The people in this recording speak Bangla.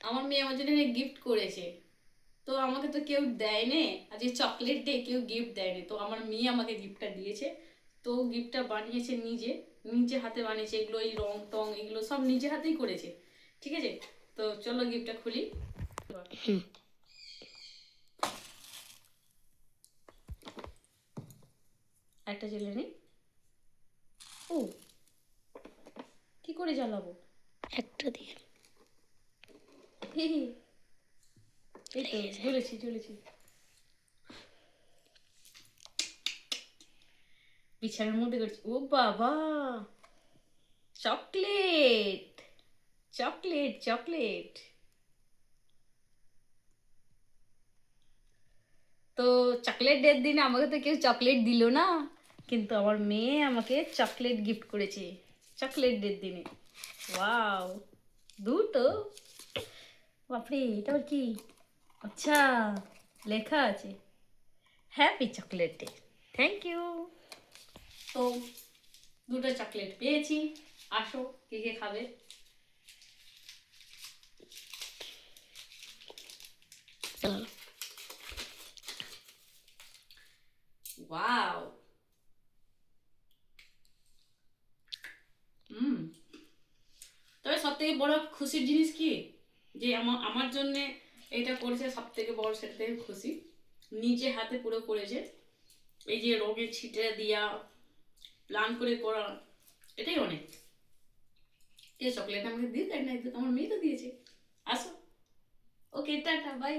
আমার মেয়ে আমার জন্য গিফট করেছে। তো আমাকে তো কেউ দেয়নি, আজকে চকলেট ডে, কেউ গিফট দেয়নি, তো আমার মেয়ে আমাকে গিফটটা দিয়েছে। তো গিফটটা বানিয়েছে নিজে, নিজে হাতে বানিয়েছে, এগুলো এই রং টং এগুলো সব নিজে হাতেই করেছে। ঠিক আছে, তো চলো গিফটটা খুলি। একটা জ্বেলে নি। ও, কি করে জ্বালাবো? একটা দিয়ে হে হে, এই তো জ্বলেছি জ্বলেছি। বিছানার মধ্যে করছি। ও বাবা, চকলেট চকলেট চকলেট। তো চকলেট ডের দিনে আমাকে তো কেউ চকলেট দিল না, কিন্তু আমার মেয়ে আমাকে চকলেট গিফট করেছে চকলেট ডের দিনে। ওয়াও, দুটো! বাপরে, এটা আবার কি? আচ্ছা, লেখা আছে happy chocolate day, thank you. তো দুটো চকলেট পেয়েছি, আসো কে কে খাবে। চলো। ওয়াও, হুম। তবে সব থেকে বড় খুশির জিনিস কি, যে আমার আমার জন্য এটা করেছে, সব থেকে বড় সেটা থেকে খুশি। নিজে হাতে পুরো করেছে, এই যে রঙের ছিটে দিয়া প্ল্যান করে করা, এটাই অনেক। এই চকলেট আমাকে দিয়ে দেয় না, আমার মেয়ে তো দিয়েছে। আসো, ওকে, টাটা, বাই।